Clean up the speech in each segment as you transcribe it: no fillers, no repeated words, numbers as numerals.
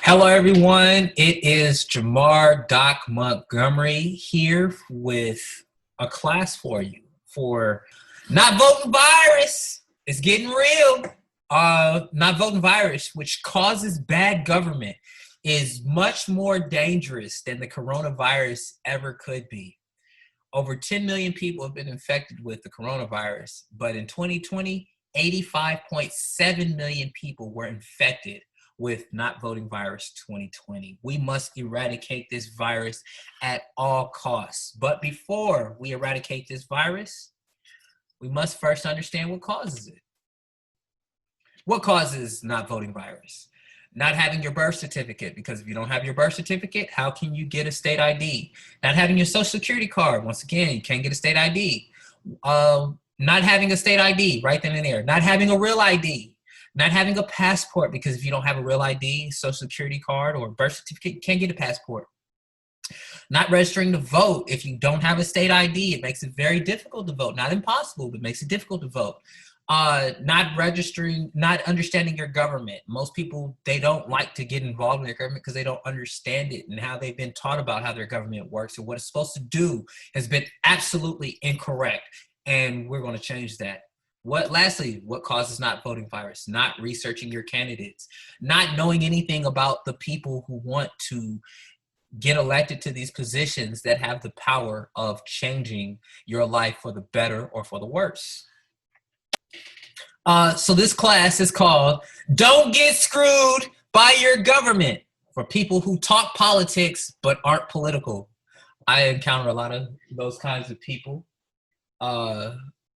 Hello, everyone. It is Jamar Doc Montgomery here with a class for you for not voting virus. It's getting real. Not voting virus, which causes bad government, is much more dangerous than the coronavirus ever could be. Over 10 million people have been infected with the coronavirus, but in 2020, 85.7 million people were infected with not voting virus 2020. We must eradicate this virus at all costs. But before we eradicate this virus, we must first understand what causes it. What causes not voting virus? Not having your birth certificate, because if you don't have your birth certificate, how can you get a state ID? Not having your social security card, once again, you can't get a state ID. Not having a state ID, right then and there. Not having a real ID. Not having a passport, because if you don't have a real ID, social security card, or birth certificate, you can't get a passport. Not registering to vote. If you don't have a state ID, it makes it very difficult to vote. Not impossible, but makes it difficult to vote. Not registering, not understanding your government. Most people, they don't like to get involved in their government because they don't understand it, and how they've been taught about how their government works and what it's supposed to do has been absolutely incorrect. And we're going to change that. Lastly, what causes not voting virus? Not researching your candidates, not knowing anything about the people who want to get elected to these positions that have the power of changing your life for the better or for the worse. So this class is called Don't Get Screwed by Your Government, for people who talk politics but aren't political. I encounter a lot of those kinds of people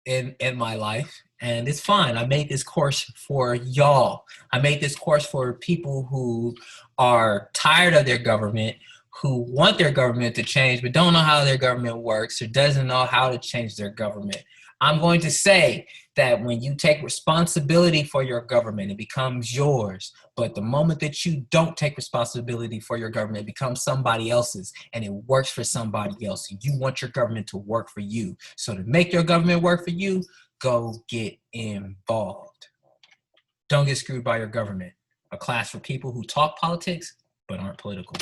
in my life, and it's fine. I made this course for y'all. I made this course for people who are tired of their government, who want their government to change but don't know how their government works or doesn't know how to change their government. I'm going to say that when you take responsibility for your government, it becomes yours. But the moment that you don't take responsibility for your government, it becomes somebody else's, and it works for somebody else. You want your government to work for you. So to make your government work for you, go get involved. Don't get screwed by your government. A class for people who talk politics but aren't political.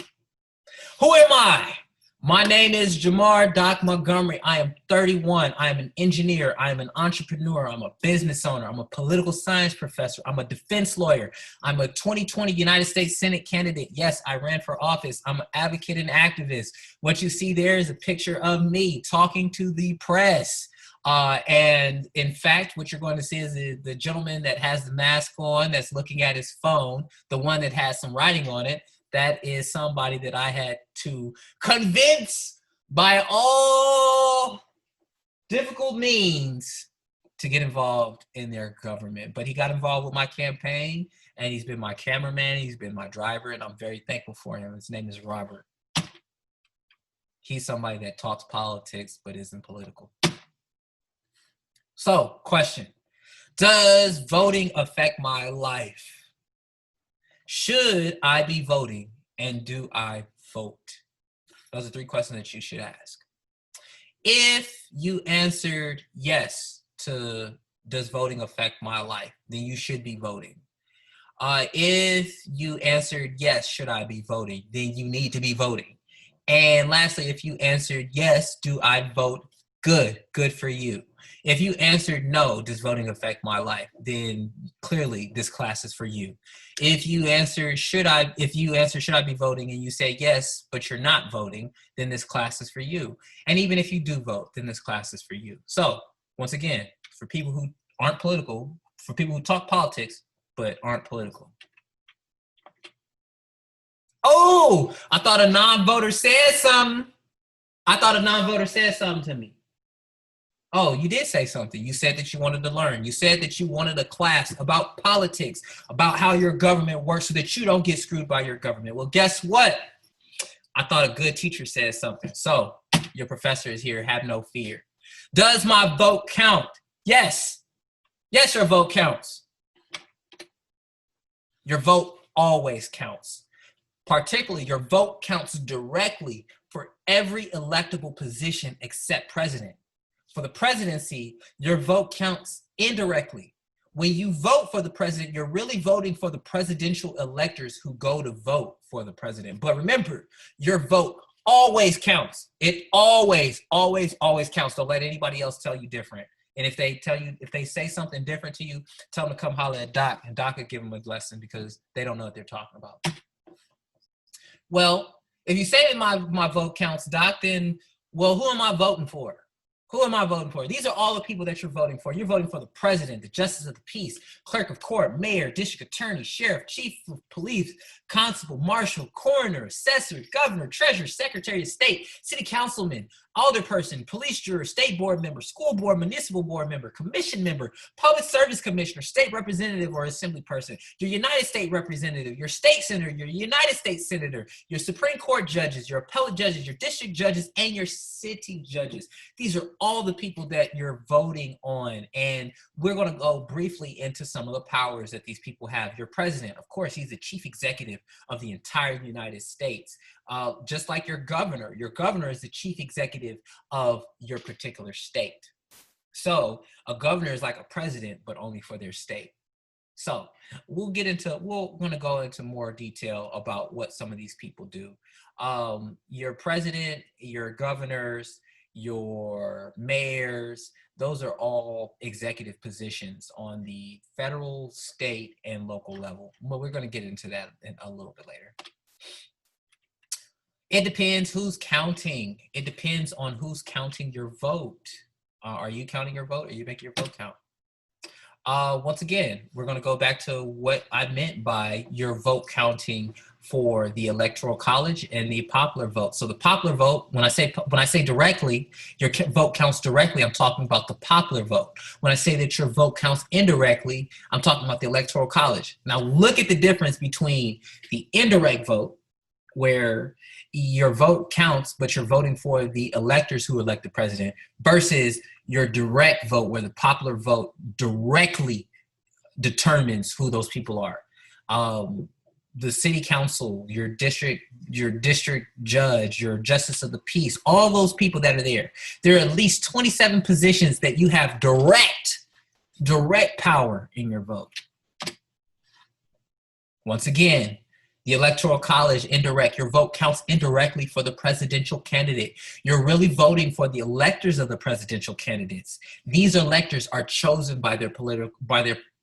Who am I? My name is Jamar Doc Montgomery. I am 31. I am an engineer. I am an entrepreneur. I'm a business owner. I'm a political science professor. I'm a defense lawyer. I'm a 2020 United States Senate candidate. Yes, I ran for office. I'm an advocate and activist. What you see there is a picture of me talking to the press. And in fact, what you're going to see is the gentleman that has the mask on, that's looking at his phone, the one that has some writing on it. That is somebody that I had to convince by all difficult means to get involved in their government. But he got involved with my campaign, and he's been my cameraman, he's been my driver, and I'm very thankful for him. His name is Robert. He's somebody that talks politics but isn't political. So, question. Does voting affect my life? Should I be voting, and do I vote? Those are three questions that you should ask. If you answered yes to does voting affect my life, then you should be voting. If you answered yes, should I be voting, then you need to be voting. And lastly, if you answered yes, do I vote? Good for you. If you answered no, does voting affect my life, then clearly this class is for you. If you answer should I be voting, and you say yes, but you're not voting, then this class is for you. And even if you do vote, then this class is for you. So once again, for people who aren't political, for people who talk politics but aren't political. Oh, I thought a non-voter said something. To me. Oh, you did say something. You said that you wanted to learn. You said that you wanted a class about politics, about how your government works so that you don't get screwed by your government. Well, guess what? I thought a good teacher said something. So your professor is here. Have no fear. Does my vote count? Yes. Yes, your vote counts. Your vote always counts. Particularly, your vote counts directly for every electable position except president. For the presidency, your vote counts indirectly, When you vote for the president, you're really voting for the presidential electors who go to vote for the president. But remember, your vote always counts. It always, always, always counts. Don't let anybody else tell you different. And if they say something different to you, tell them to come holler at Doc, and Doc will give them a lesson because they don't know what they're talking about. Well, if you say that my vote counts, Doc, then, well, who am I voting for? Who am I voting for? These are all the people that you're voting for. You're voting for the president, the justice of the peace, clerk of court, mayor, district attorney, sheriff, chief of police, constable, marshal, coroner, assessor, governor, treasurer, secretary of state, city councilman, alderperson, police juror, state board member, school board, municipal board member, commission member, public service commissioner, state representative or assembly person, your United States representative, your state senator, your United States senator, your Supreme Court judges, your appellate judges, your district judges, and your city judges. These are all the people that you're voting on. And we're going to go briefly into some of the powers that these people have. Your president, of course, he's the chief executive of the entire United States. Just like your governor is the chief executive of your particular state. So a governor is like a president, but only for their state. So we're going to go into more detail about what some of these people do. Your president, your governors, your mayors, those are all executive positions on the federal, state, and local level. But we're going to get into that a little bit later. It depends who's counting. It depends on who's counting your vote. Are you counting your vote? Are you making your vote count? Once again, we're going to go back to what I meant by your vote counting for the Electoral College and the popular vote. So the popular vote, when I say directly, your vote counts directly, I'm talking about the popular vote. When I say that your vote counts indirectly, I'm talking about the Electoral College. Now look at the difference between the indirect vote, where your vote counts, but you're voting for the electors who elect the president, versus your direct vote, where the popular vote directly determines who those people are. The city council, your district judge, your justice of the peace, all those people that are there. There are at least 27 positions that you have direct power in your vote. Once again, the Electoral College, indirect. Your vote counts indirectly for the presidential candidate. You're really voting for the electors of the presidential candidates. These electors are chosen by their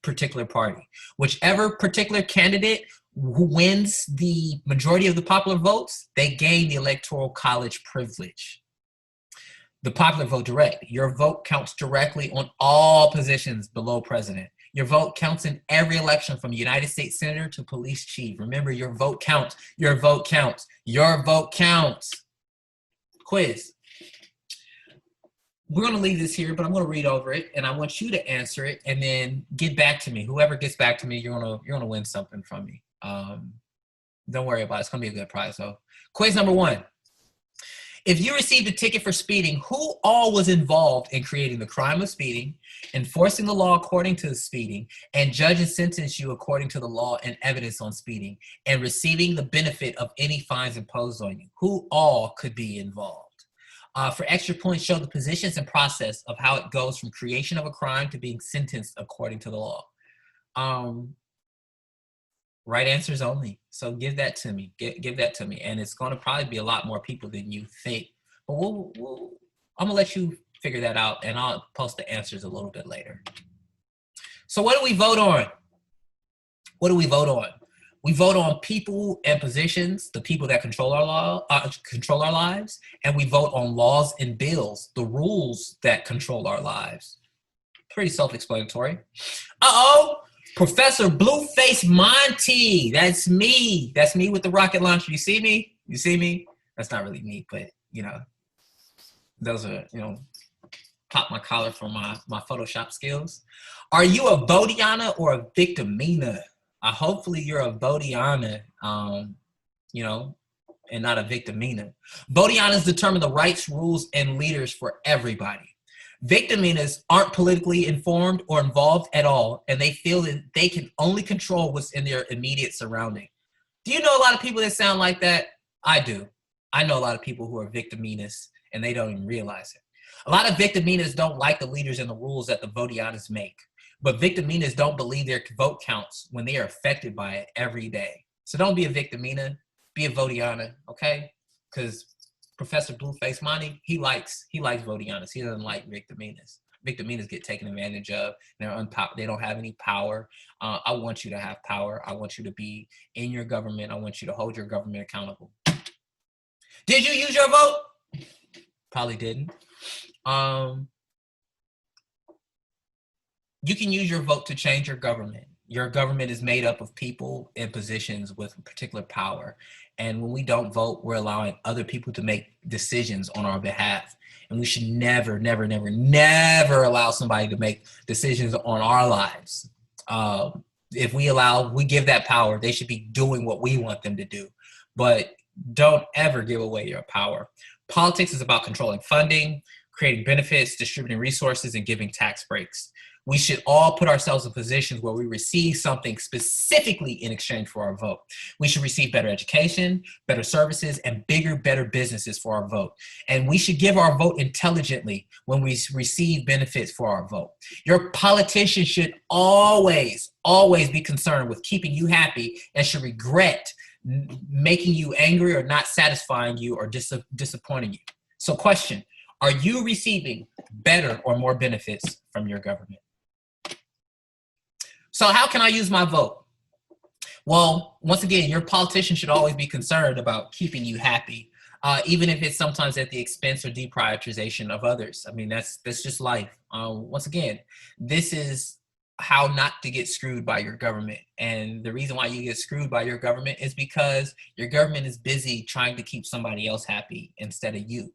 particular party. Whichever particular candidate who wins the majority of the popular votes, they gain the Electoral College privilege. The popular vote direct. Your vote counts directly on all positions below president. Your vote counts in every election, from United States Senator to police chief. Remember, your vote counts. Your vote counts. Your vote counts. Quiz. We're going to leave this here, but I'm going to read over it, and I want you to answer it and then get back to me. Whoever gets back to me, you're going to win something from me. Don't worry about it. It's going to be a good prize, though. Quiz number 1. If you received a ticket for speeding, who all was involved in creating the crime of speeding, enforcing the law according to the speeding, and judge and sentence you according to the law and evidence on speeding, and receiving the benefit of any fines imposed on you? Who all could be involved? For extra points, show the positions and process of how it goes from creation of a crime to being sentenced according to the law. Right answers only. So give that to me. Give that to me. And it's going to probably be a lot more people than you think. But I'm going to let you figure that out, and I'll post the answers a little bit later. So what do we vote on? What do we vote on? We vote on people and positions, the people that control our lives, and we vote on laws and bills, the rules that control our lives. Pretty self-explanatory. Uh-oh! Professor Blueface Monty. That's me. That's me with the rocket launcher. You see me? You see me? That's not really me, but, those are, pop my collar for my Photoshop skills. Are you a votiana or a victimina? Hopefully you're a votiana, and not a victimina. Votianas determine the rights, rules, and leaders for everybody. Victiminas aren't politically informed or involved at all, and they feel that they can only control what's in their immediate surrounding. Do you know a lot of people that sound like that? I do. I know a lot of people who are victiminas, and they don't even realize it. A lot of victiminas don't like the leaders and the rules that the votianas make. But victiminas don't believe their vote counts when they are affected by it every day. So don't be a victimina, be a votiana, okay? Because Professor Blueface Monty, he likes votianas. He doesn't like victiminas. Victiminas get taken advantage of. They don't have any power. I want you to have power. I want you to be in your government. I want you to hold your government accountable. Did you use your vote? Probably didn't. You can use your vote to change your government. Your government is made up of people in positions with particular power. And when we don't vote, we're allowing other people to make decisions on our behalf. And we should never, never, never, never allow somebody to make decisions on our lives. If we give that power, they should be doing what we want them to do. But don't ever give away your power. Politics is about controlling funding, creating benefits, distributing resources, and giving tax breaks. We should all put ourselves in positions where we receive something specifically in exchange for our vote. We should receive better education, better services, and better businesses for our vote. And we should give our vote intelligently when we receive benefits for our vote. Your politician should always, always be concerned with keeping you happy and should regret making you angry or not satisfying you or disappointing you. So question, are you receiving better or more benefits from your government? So how can I use my vote? Well, once again, your politician should always be concerned about keeping you happy, even if it's sometimes at the expense or deprioritization of others. I mean, that's just life. Once again, this is how not to get screwed by your government. And the reason why you get screwed by your government is because your government is busy trying to keep somebody else happy instead of you.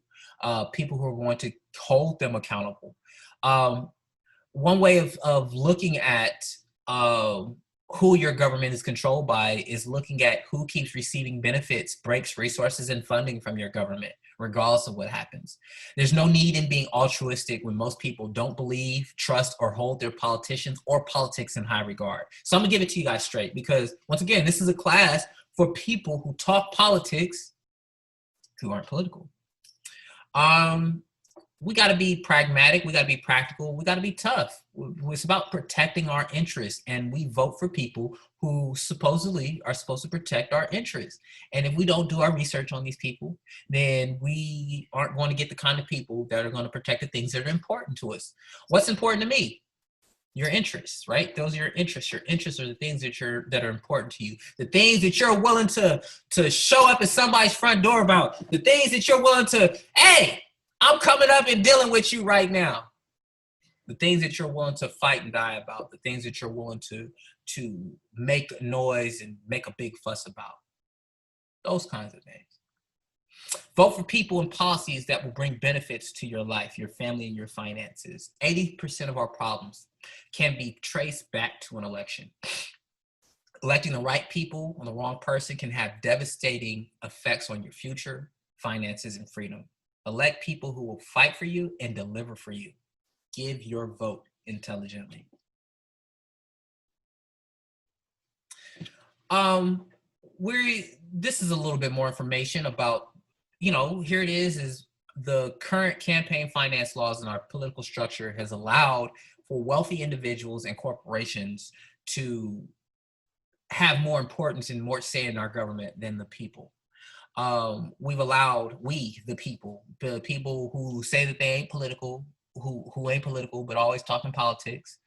People who are going to hold them accountable. One way of looking at who your government is controlled by is looking at who keeps receiving benefits, breaks, resources, and funding from your government, regardless of what happens. There's no need in being altruistic when most people don't believe, trust, or hold their politicians or politics in high regard. So I'm gonna give it to you guys straight because, once again, this is a class for people who talk politics who aren't political. We got to be pragmatic. We got to be practical. We got to be tough. It's about protecting our interests, and we vote for people who supposedly are supposed to protect our interests. And if we don't do our research on these people, then we aren't going to get the kind of people that are going to protect the things that are important to us. What's important to me? Your interests, right? Those are your interests. Your interests are the things that are important to you. The things that you're willing to show up at somebody's front door about. The things that you're willing to, hey, I'm coming up and dealing with you right now. The things that you're willing to fight and die about. The things that you're willing to make noise and make a big fuss about. Those kinds of things. Vote for people and policies that will bring benefits to your life, your family, and your finances. 80% of our problems can be traced back to an election. Electing the right people or the wrong person can have devastating effects on your future, finances, and freedom. Elect people who will fight for you and deliver for you. Give your vote intelligently. This is a little bit more information about, here it is the current campaign finance laws in our political structure has allowed for wealthy individuals and corporations to have more importance and more say in our government than the people. We've allowed the people who say that they ain't political, who ain't political, but always talking politics.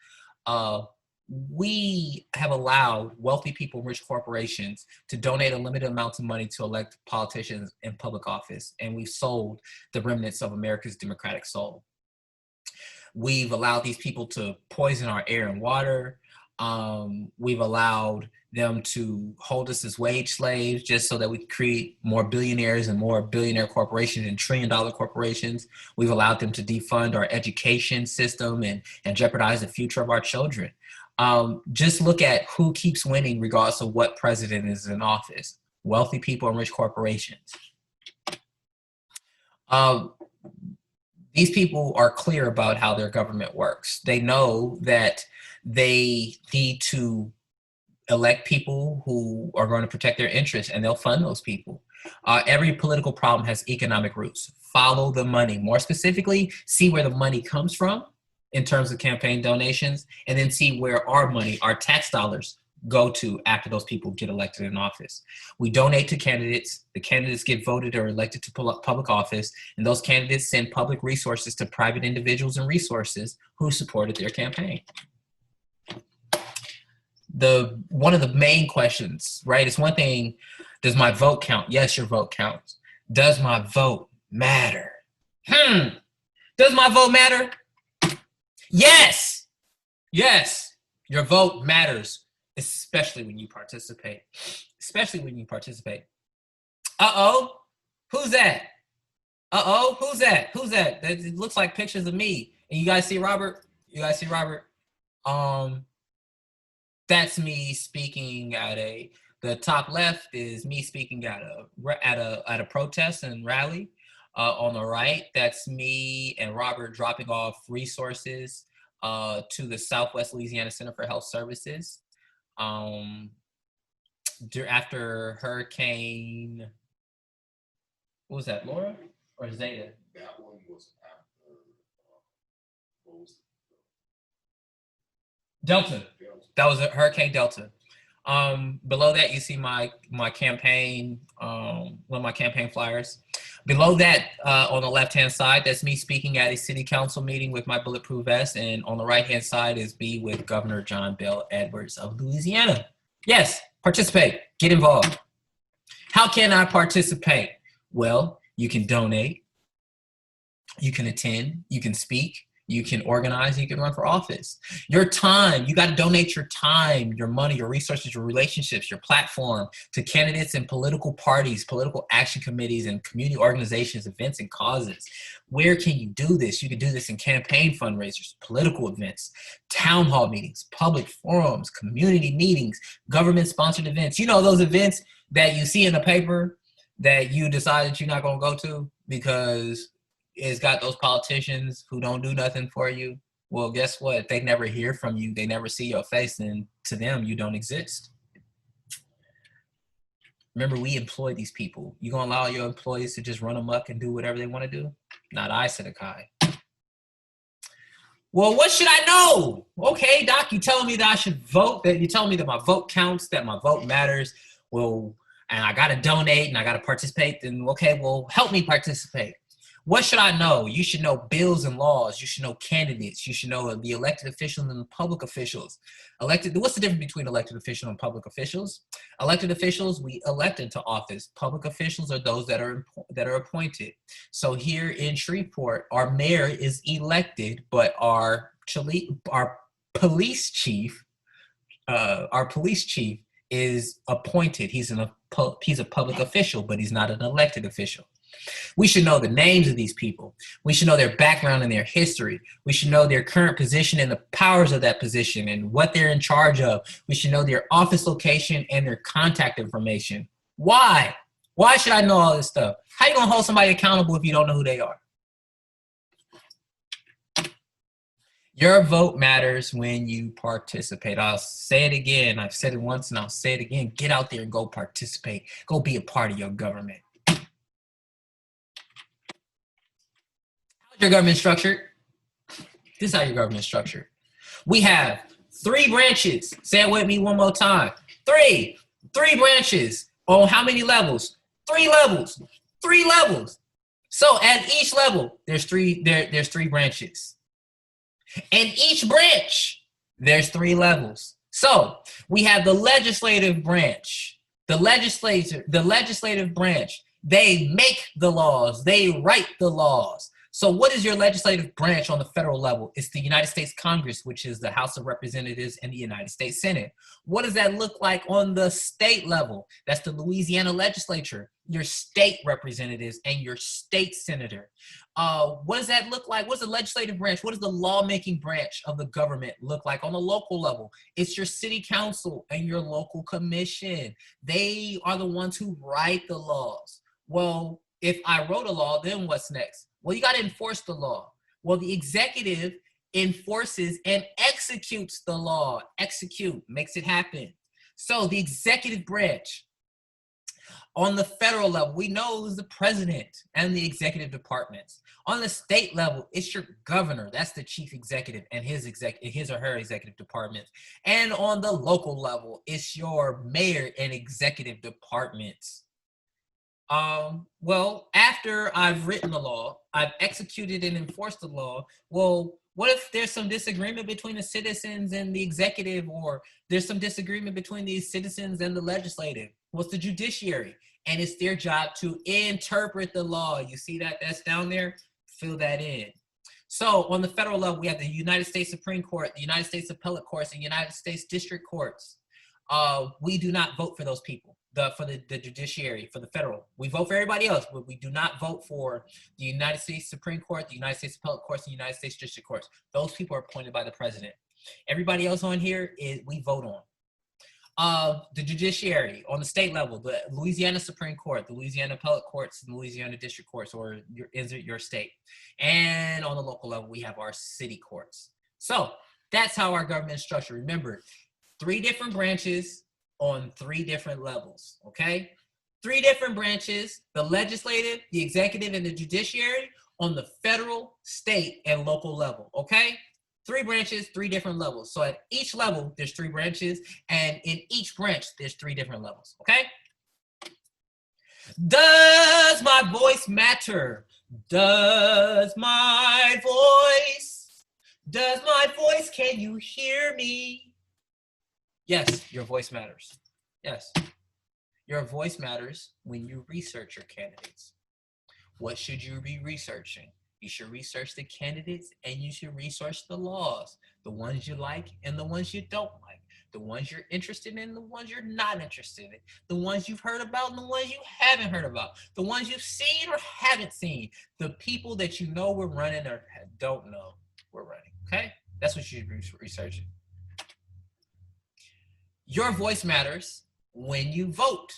We have allowed wealthy people, rich corporations to donate unlimited amounts of money to elect politicians in public office. And we've sold the remnants of America's democratic soul. We've allowed these people to poison our air and water. We've allowed them to hold us as wage slaves just so that we can create more billionaires and more billionaire corporations and trillion-dollar corporations. We've allowed them to defund our education system and jeopardize the future of our children. Just look at who keeps winning regardless of what president is in office. Wealthy people and rich corporations. These people are clear about how their government works. They know that they need to elect people who are going to protect their interests, and they'll fund those people. Every political problem has economic roots. Follow the money. More specifically, see where the money comes from in terms of campaign donations, and then see where our money, our tax dollars, go to after those people get elected in office. We donate to candidates. The candidates get voted or elected to public office, and those candidates send public resources to private individuals and resources who supported their campaign. One of the main questions, right? It's one thing, does my vote count? Yes, your vote counts. Does my vote matter? Does my vote matter? Yes. Yes, your vote matters, especially when you participate. Especially when you participate. Uh-oh, who's that? Uh-oh, who's that? Who's that? It looks like pictures of me. And you guys see Robert? You guys see Robert? That's me speaking the top left is me speaking at a protest and rally. On the right, that's me and Robert dropping off resources to the Southwest Louisiana Center for Health Services. After Hurricane, what was that, Laura or Zeta? That one was after, Delta. That was Hurricane Delta. Below that, you see my campaign, one of my campaign flyers. Below that, on the left-hand side, that's me speaking at a city council meeting with my bulletproof vest. And on the right-hand side is me with Governor John Bel Edwards of Louisiana. Yes, participate, get involved. How can I participate? Well, you can donate, you can attend, you can speak, you can organize, you can run for office. Your time, you got to donate your time, your money, your resources, your relationships, your platform to candidates and political parties, political action committees, and community organizations, events, and causes. Where can you do this? You can do this in campaign fundraisers, political events, town hall meetings, public forums, community meetings, government-sponsored events. You know, those events that you see in the paper that you decided you're not going to go to because it's got those politicians who don't do nothing for you. Well, guess what? They never hear from you. They never see your face, and to them, you don't exist. Remember, we employ these people. You gonna allow your employees to just run amok and do whatever they want to do? Not I, Sedekai. Well, what should I know? Okay, Doc, you telling me that I should vote, that you're telling me that my vote counts, that my vote matters. Well, and I gotta donate and I gotta participate. Then okay, well, help me participate. What should I know? You should know bills and laws. You should know candidates. You should know the elected officials and the public officials. What's the difference between elected officials and public officials? Elected officials, we elect into office. Public officials are those that are appointed. So here in Shreveport, our mayor is elected, but our police chief is appointed. He's a public official, but he's not an elected official. We should know the names of these people. We should know their background and their history. We should know their current position and the powers of that position and what they're in charge of. We should know their office location and their contact information. Why? Why should I know all this stuff? How you gonna hold somebody accountable if you don't know who they are? Your vote matters when you participate. I'll say it again. I've said it once and I'll say it again. Get out there and go participate. Go be a part of your government. Your government structured. This is how your government is structured. We have 3 branches. Say it with me one more time. 3 branches. On how many levels? 3 levels. 3 levels. So at each level, there's three branches. And each branch, there's 3 levels. So we have the legislative branch. The legislative branch, they make the laws. They write the laws. So what is your legislative branch on the federal level? It's the United States Congress, which is the House of Representatives and the United States Senate. What does that look like on the state level? That's the Louisiana legislature, your state representatives and your state senator. What does that look like? What's the legislative branch? What does the lawmaking branch of the government look like on the local level? It's your city council and your local commission. They are the ones who write the laws. Well, if I wrote a law, then what's next? Well, you got to enforce the law. Well, the executive enforces and executes the law. Execute, makes it happen. So the executive branch On the federal level, we know it's the president and the executive departments. On the state level, it's your governor. That's the chief executive and his or her executive departments. And on the local level, it's your mayor and executive departments. Well, after I've written the law, I've executed and enforced the law. Well, what if there's some disagreement between the citizens and the executive, or there's some disagreement between the citizens and the legislative? What's the judiciary? And it's their job to interpret the law. You see that? That's down there. Fill that in. So on the federal level, we have the United States Supreme Court, the United States Appellate Courts, and United States District Courts. We do not vote for those people. For the judiciary, for the federal. We vote for everybody else, but we do not vote for the United States Supreme Court, the United States Appellate Courts, and the United States District Courts. Those people are appointed by the president. Everybody else on here we vote on. The judiciary on the state level, the Louisiana Supreme Court, the Louisiana Appellate Courts, and the Louisiana District Courts, or your state. And on the local level, we have our city courts. So that's how our government is structured. Remember, 3 different branches on 3 different levels, okay? 3 different branches, the legislative, the executive, and the judiciary on the federal, state, and local level, okay? 3 branches, 3 different levels. So at each level, there's 3 branches, and in each branch, there's 3 different levels, okay? Does my voice matter? Does my voice, can you hear me? Yes, your voice matters. Yes. Your voice matters when you research your candidates. What should you be researching? You should research the candidates, and you should research the laws, the ones you like and the ones you don't like, the ones you're interested in, the ones you're not interested in, the ones you've heard about and the ones you haven't heard about, the ones you've seen or haven't seen, the people that you know were running or don't know were running, okay? That's what you should be researching. Your voice matters when you vote.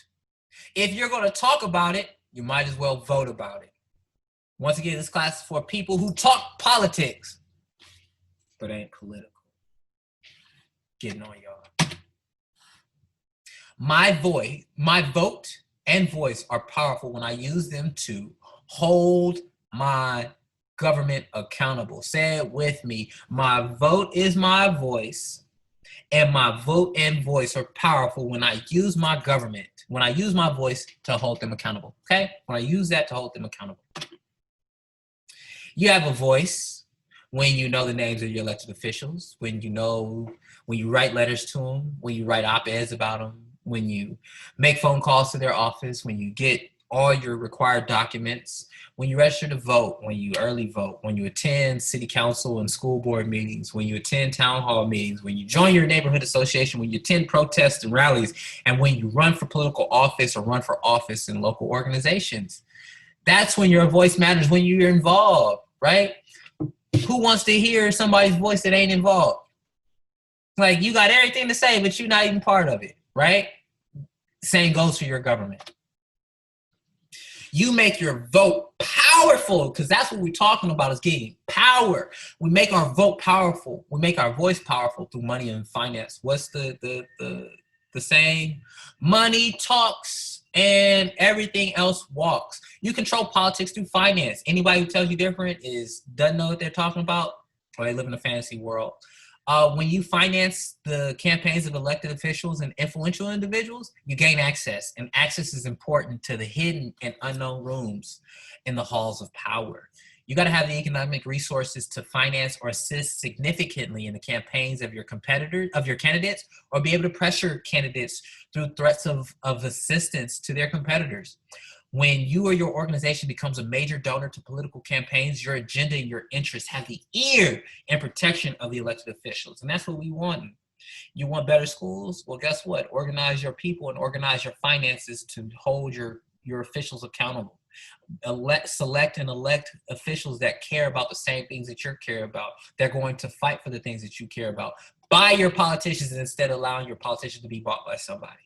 If you're going to talk about it, you might as well vote about it. Once again, this class is for people who talk politics, but ain't political. Getting on y'all. My vote and voice are powerful when I use them to hold my government accountable. Say it with me. My vote is my voice. And my vote and voice are powerful when I use my government, when I use my voice to hold them accountable, okay? When I use that to hold them accountable. You have a voice when you know the names of your elected officials, when you write letters to them, when you write op-eds about them, when you make phone calls to their office, when you get all your required documents, when you register to vote, when you early vote, when you attend city council and school board meetings, when you attend town hall meetings, when you join your neighborhood association, when you attend protests and rallies, and when you run for political office or run for office in local organizations. That's when your voice matters, when you're involved, right? Who wants to hear somebody's voice that ain't involved? Like, you got everything to say, but you're not even part of it, right? Same goes for your government. You make your vote powerful, because that's what we're talking about, is getting power. We make our vote powerful. We make our voice powerful through money and finance. What's the saying? Money talks and everything else walks. You control politics through finance. Anybody who tells you different doesn't know what they're talking about, or they live in a fantasy world. When you finance the campaigns of elected officials and influential individuals, you gain access. And access is important to the hidden and unknown rooms in the halls of power. You got to have the economic resources to finance or assist significantly in the campaigns of your candidates, or be able to pressure candidates through threats of assistance to their competitors. When you or your organization becomes a major donor to political campaigns, your agenda and your interests have the ear and protection of the elected officials. And that's what we want. You want better schools? Well, guess what? Organize your people and organize your finances to hold your officials accountable. Select and elect officials that care about the same things that you care about. They're going to fight for the things that you care about. Buy your politicians instead of allowing your politicians to be bought by somebody.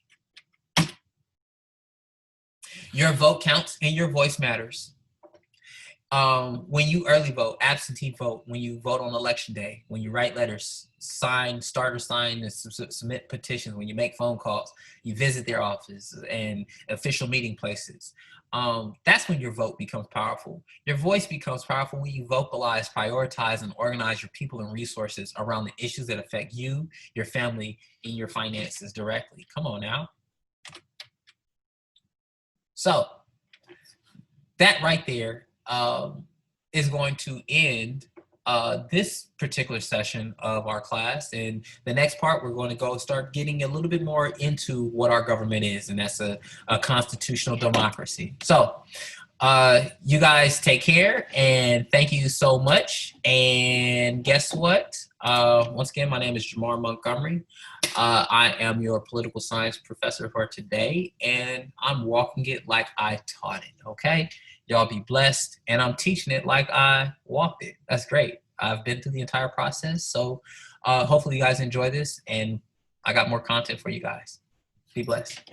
Your vote counts and your voice matters. When you early vote, absentee vote, when you vote on election day, when you write letters, start or sign and submit petitions, when you make phone calls, you visit their office and official meeting places, that's when your vote becomes powerful. Your voice becomes powerful when you vocalize, prioritize, and organize your people and resources around the issues that affect you, your family, and your finances directly. Come on now. So that right there is going to end this particular session of our class. And the next part, we're going to go start getting a little bit more into what our government is, and that's a constitutional democracy. So you guys take care, and thank you so much. And guess what? Once again, my name is Jamar Montgomery. I am your political science professor for today, and I'm walking it like I taught it, okay? Y'all be blessed, and I'm teaching it like I walked it. That's great. I've been through the entire process, so hopefully you guys enjoy this, and I got more content for you guys. Be blessed.